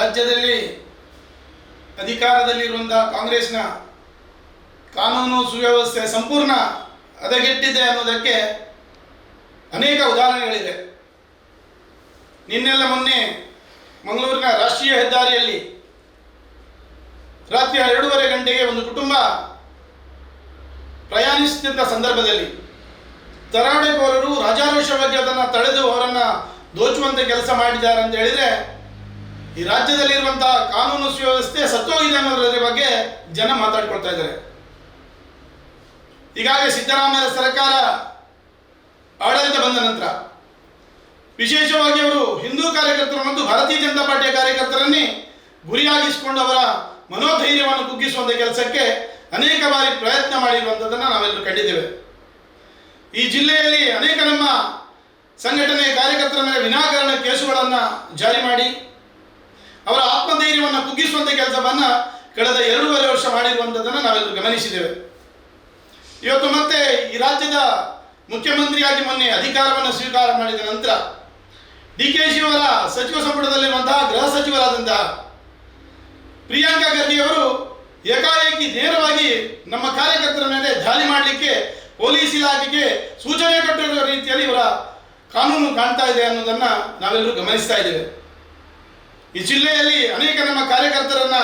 ರಾಜ್ಯದಲ್ಲಿ ಅಧಿಕಾರದಲ್ಲಿರುವಂತಹ ಕಾಂಗ್ರೆಸ್ನ ಕಾನೂನು ಸುವ್ಯವಸ್ಥೆ ಸಂಪೂರ್ಣ ಹದಗೆಟ್ಟಿದೆ ಅನ್ನೋದಕ್ಕೆ ಅನೇಕ ಉದಾಹರಣೆಗಳಿವೆ. ನಿನ್ನೆಲ್ಲ ಮೊನ್ನೆ ಮಂಗಳೂರಿನ ರಾಷ್ಟ್ರೀಯ ಹೆದ್ದಾರಿಯಲ್ಲಿ ರಾತ್ರಿ 2:30 ಗಂಟೆಗೆ ಒಂದು ಕುಟುಂಬ ಪ್ರಯಾಣಿಸುತ್ತಿದ್ದ ಸಂದರ್ಭದಲ್ಲಿ ದರೋಡೆಕೋರರು ರಾಜಾರೋಷವಾಗಿ ಅದನ್ನು ತಡೆದು ಅವರನ್ನು ದೋಚುವಂತೆ ಕೆಲಸ ಮಾಡಿದ್ದಾರೆ ಅಂತ ಹೇಳಿದರೆ ಈ ರಾಜ್ಯದಲ್ಲಿರುವಂತಹ ಕಾನೂನು ಸುವ್ಯವಸ್ಥೆ ಸತ್ತೋಗಿದೆ ಅನ್ನೋದರ ಬಗ್ಗೆ ಜನ ಮಾತಾಡ್ಕೊಳ್ತಾ ಇದ್ದಾರೆ. ಈಗಾಗಲೇ ಸಿದ್ದರಾಮಯ್ಯ ಸರ್ಕಾರ ಆಡಳಿತ ಬಂದ ನಂತರ ವಿಶೇಷವಾಗಿ ಅವರು ಹಿಂದೂ ಕಾರ್ಯಕರ್ತರು ಮತ್ತು ಭಾರತೀಯ ಜನತಾ ಪಾರ್ಟಿಯ ಕಾರ್ಯಕರ್ತರನ್ನೇ ಗುರಿಯಾಗಿಸಿಕೊಂಡು ಅವರ ಮನೋಧೈರ್ಯವನ್ನು ಕುಗ್ಗಿಸುವಂಥ ಕೆಲಸಕ್ಕೆ ಅನೇಕ ಬಾರಿ ಪ್ರಯತ್ನ ಮಾಡಿರುವಂಥದ್ದನ್ನು ನಾವೆಲ್ಲರೂ ಕಂಡಿದ್ದೇವೆ. ಈ ಜಿಲ್ಲೆಯಲ್ಲಿ ಅನೇಕ ನಮ್ಮ ಸಂಘಟನೆಯ ಕಾರ್ಯಕರ್ತರ ಮೇಲೆ ವಿನಾಕಾರಣ ಕೇಸುಗಳನ್ನು ಜಾರಿ ಮಾಡಿ ಅವರ ಆತ್ಮಧೈರ್ಯವನ್ನು ಕುಗ್ಗಿಸುವಂಥ ಕೆಲಸವನ್ನು ಕಳೆದ 2.5 ವರ್ಷ ಮಾಡಿರುವಂಥದ್ದನ್ನು ನಾವೆಲ್ಲರೂ ಗಮನಿಸಿದ್ದೇವೆ. ಇವತ್ತು ಮತ್ತೆ ಈ ರಾಜ್ಯದ ಮುಖ್ಯಮಂತ್ರಿಯಾಗಿ ಮೊನ್ನೆ ಅಧಿಕಾರವನ್ನು ಸ್ವೀಕಾರ ಮಾಡಿದ ನಂತರ DKಶಿ ಅವರ ಸಚಿವ ಸಂಪುಟದಲ್ಲಿರುವಂತಹ ಗೃಹ ಸಚಿವರಾದಂತಹ ಪ್ರಿಯಾಂಕಾ ಖರ್ಗೆ ಅವರು ಏಕಾಏಕಿ ನೇರವಾಗಿ ನಮ್ಮ ಕಾರ್ಯಕರ್ತರ ಮೇಲೆ ದಾಳಿ ಮಾಡಲಿಕ್ಕೆ ಪೊಲೀಸ್ ಇಲಾಖೆಗೆ ಸೂಚನೆ ಕೊಟ್ಟಿರುವ ರೀತಿಯಲ್ಲಿ ಇವರ ಕಾನೂನು ಕಾಣ್ತಾ ಇದೆ ಅನ್ನೋದನ್ನು ನಾವೆಲ್ಲರೂ ಗಮನಿಸ್ತಾ ಇದ್ದೇವೆ. ಈ ಜಿಲ್ಲೆಯಲ್ಲಿ ಅನೇಕ ನಮ್ಮ ಕಾರ್ಯಕರ್ತರನ್ನು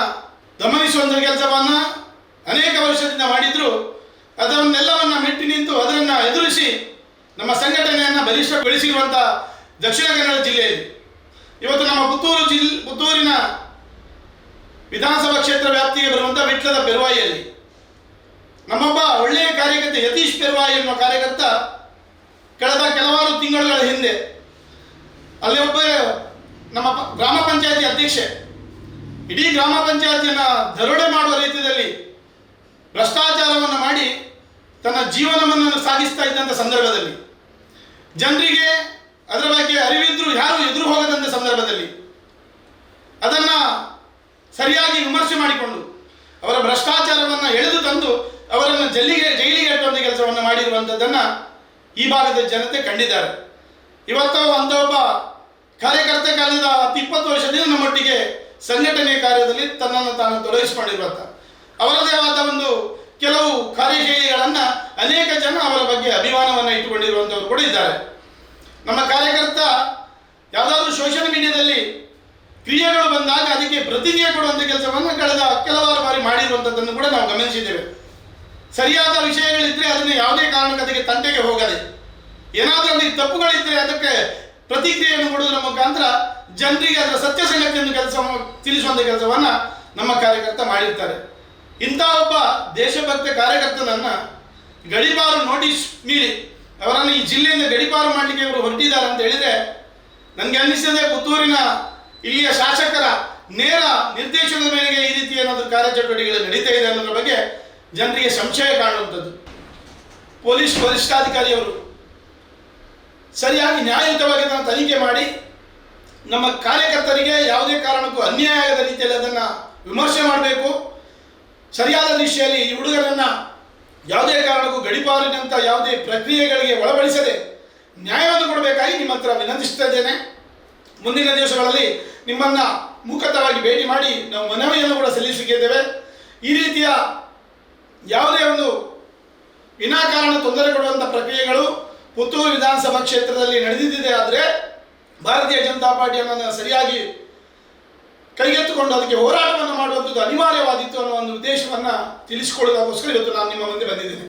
ಗಮನಿಸುವಂಥ ಕೆಲಸವನ್ನು ಅನೇಕ ವರ್ಷದಿಂದ ಮಾಡಿದ್ರು. ಅದನ್ನೆಲ್ಲವನ್ನು ಮೆಟ್ಟಿ ನಿಂತು ಅದನ್ನು ಎದುರಿಸಿ ನಮ್ಮ ಸಂಘಟನೆಯನ್ನು ಬಲಿಷ್ಠಗೊಳಿಸಿರುವಂಥ ದಕ್ಷಿಣ ಕನ್ನಡ ಜಿಲ್ಲೆಯಲ್ಲಿ ಇವತ್ತು ನಮ್ಮ ಪುತ್ತೂರಿನ ವಿಧಾನಸಭಾ ಕ್ಷೇತ್ರ ವ್ಯಾಪ್ತಿಗೆ ಬರುವಂಥ ವಿಟ್ಲದ ಪೆರುವಾಯಿಯಲ್ಲಿ ನಮ್ಮೊಬ್ಬ ಒಳ್ಳೆಯ ಕಾರ್ಯಕರ್ತ ಯತೀಶ್ ಪೆರುವಾಯಿ ಎನ್ನುವ ಕಾರ್ಯಕರ್ತ ಕಳೆದ ಕೆಲವಾರು ತಿಂಗಳುಗಳ ಹಿಂದೆ ಅಲ್ಲಿ ಒಬ್ಬ ನಮ್ಮ ಗ್ರಾಮ ಪಂಚಾಯತಿ ಅಧ್ಯಕ್ಷೆ ಇಡೀ ಗ್ರಾಮ ಪಂಚಾಯತಿಯನ್ನು ದರೋಡೆ ಮಾಡುವ ರೀತಿಯಲ್ಲಿ ಭ್ರಷ್ಟಾಚಾರವನ್ನು ಮಾಡಿ ತನ್ನ ಜೀವನವನ್ನು ಸಾಗಿಸ್ತಾ ಇದ್ದಂಥ ಸಂದರ್ಭದಲ್ಲಿ ಜನರಿಗೆ ಅದರ ಬಗ್ಗೆ ಅರಿವಿದ್ರೂ ಯಾರು ಎದುರು ಹೋಗದಂಥ ಸಂದರ್ಭದಲ್ಲಿ ಅದನ್ನು ಸರಿಯಾಗಿ ವಿಮರ್ಶೆ ಮಾಡಿಕೊಂಡು ಅವರ ಭ್ರಷ್ಟಾಚಾರವನ್ನು ಎಳೆದು ತಂದು ಅವರನ್ನು ಜೈಲಿಗೆ ಅಟ್ಟುವಂಥ ಕೆಲಸವನ್ನು ಮಾಡಿರುವಂಥದ್ದನ್ನು ಈ ಭಾಗದ ಜನತೆ ಕಂಡಿದ್ದಾರೆ. ಇವತ್ತು ಅಂಥ ಒಬ್ಬ ಕಾರ್ಯಕರ್ತ ಕಳೆದ 20 ವರ್ಷದಿಂದ ನಮ್ಮೊಟ್ಟಿಗೆ ಸಂಘಟನೆ ಕಾರ್ಯದಲ್ಲಿ ತನ್ನನ್ನು ತಾನು ತೊಡಗಿಸಿಕೊಂಡಿರುವಂಥ ಅವರದೇ ಆದ ಒಂದು ಕೆಲವು ಕಾರ್ಯಶೈಲಿಗಳನ್ನು ಅನೇಕ ಜನ ಅವರ ಬಗ್ಗೆ ಅಭಿಮಾನವನ್ನು ಇಟ್ಟುಕೊಂಡಿರುವಂಥವ್ರು ಕೂಡ ಇದ್ದಾರೆ. ನಮ್ಮ ಕಾರ್ಯಕರ್ತ ಯಾವುದಾದ್ರೂ ಸೋಷಿಯಲ್ ಮೀಡಿಯಾದಲ್ಲಿ ಕ್ರಿಯೆಗಳು ಬಂದಾಗ ಅದಕ್ಕೆ ಪ್ರತಿಕ್ರಿಯೆ ಕೊಡುವಂಥ ಕೆಲಸವನ್ನು ಕಳೆದ ಕೆಲವಾರು ಬಾರಿ ಮಾಡಿರುವಂಥದ್ದನ್ನು ಕೂಡ ನಾವು ಗಮನಿಸಿದ್ದೇವೆ. ಸರಿಯಾದ ವಿಷಯಗಳಿದ್ದರೆ ಅದನ್ನು ಯಾವುದೇ ಕಾರಣಕ್ಕೆ ಅದಕ್ಕೆ ತಂಟೆಗೆ ಹೋಗದೆ ಏನಾದರೂ ಅಲ್ಲಿ ತಪ್ಪುಗಳಿದ್ದರೆ ಅದಕ್ಕೆ ಪ್ರತಿಕ್ರಿಯೆಯನ್ನು ಕೊಡುವುದರ ಮುಖಾಂತರ ಜನರಿಗೆ ಅದರ ಸತ್ಯ ಸಂಗತಿಯನ್ನು ತಿಳಿಸುವಂಥ ಕೆಲಸವನ್ನು ನಮ್ಮ ಕಾರ್ಯಕರ್ತ ಮಾಡಿರ್ತಾರೆ. ಇಂಥ ಒಬ್ಬ ದೇಶಭಕ್ತ ಕಾರ್ಯಕರ್ತನನ್ನು ಗಡೀಪಾರು ನೋಟಿಸ್ ಮೀರಿ ಅವರನ್ನು ಈ ಜಿಲ್ಲೆಯಿಂದ ಗಡೀಪಾರು ಮಾಡಲಿಕ್ಕೆ ಇವರು ಹೊರಟಿದ್ದಾರೆ ಅಂತ ಹೇಳಿದರೆ ನನಗೆ ಅನ್ನಿಸ್ತದೆ ಪುತ್ತೂರಿನ ಇಲ್ಲಿಯ ಶಾಸಕರ ನೇರ ನಿರ್ದೇಶನದ ಮೇರೆಗೆ ಈ ರೀತಿ ಏನಾದರೂ ಕಾರ್ಯಚಟುವಟಿಕೆಗಳು ನಡೀತಾ ಇದೆ ಅನ್ನೋದ್ರ ಬಗ್ಗೆ ಜನರಿಗೆ ಸಂಶಯ ಕಾಣುವಂಥದ್ದು. ಪೊಲೀಸ್ ವರಿಷ್ಠಾಧಿಕಾರಿಯವರು ಸರಿಯಾಗಿ ನ್ಯಾಯಯುತವಾಗಿ ಅದನ್ನು ತನಿಖೆ ಮಾಡಿ ನಮ್ಮ ಕಾರ್ಯಕರ್ತರಿಗೆ ಯಾವುದೇ ಕಾರಣಕ್ಕೂ ಅನ್ಯಾಯ ಆಗದ ರೀತಿಯಲ್ಲಿ ಅದನ್ನು ವಿಮರ್ಶೆ ಮಾಡಬೇಕು. ಸರಿಯಾದ ದಿಶೆಯಲ್ಲಿ ಈ ಹುಡುಗರನ್ನು ಯಾವುದೇ ಕಾರಣಕ್ಕೂ ಗಡೀಪಾರಿನಂಥ ಯಾವುದೇ ಪ್ರಕ್ರಿಯೆಗಳಿಗೆ ಒಳಪಡಿಸದೆ ನ್ಯಾಯವನ್ನು ಕೊಡಬೇಕಾಗಿ ನಿಮ್ಮ ಹತ್ರ ವಿನಂತಿಸ್ತಾ ಇದ್ದೇನೆ. ಮುಂದಿನ ದಿವಸಗಳಲ್ಲಿ ನಿಮ್ಮನ್ನು ಮುಖತವಾಗಿ ಭೇಟಿ ಮಾಡಿ ನಾವು ಮನವಿಯನ್ನು ಕೂಡ ಸಲ್ಲಿಸಲಿದ್ದೇವೆ. ಈ ರೀತಿಯ ಯಾವುದೇ ಒಂದು ವಿನಾಕಾರಣ ತೊಂದರೆ ಕೊಡುವಂಥ ಪ್ರಕ್ರಿಯೆಗಳು ಪುತ್ತೂರು ವಿಧಾನಸಭಾ ಕ್ಷೇತ್ರದಲ್ಲಿ ನಡೆದಿದ್ದಿದೆ ಆದರೆ ಭಾರತೀಯ ಜನತಾ ಪಾರ್ಟಿಯನ್ನು ಸರಿಯಾಗಿ ಕೈಗೆತ್ತಿಕೊಂಡು ಅದಕ್ಕೆ ಹೋರಾಟವನ್ನು ಮಾಡುವಂಥದ್ದು ಅನಿವಾರ್ಯವಾದಿತ್ತು ಅನ್ನೋ ಒಂದು ಉದ್ದೇಶವನ್ನು ತಿಳಿಸಿಕೊಳ್ಳೋದಕ್ಕೋಸ್ಕರ ಇವತ್ತು ನಾನು ನಿಮ್ಮ ಮುಂದೆ ಬಂದಿದ್ದೇನೆ.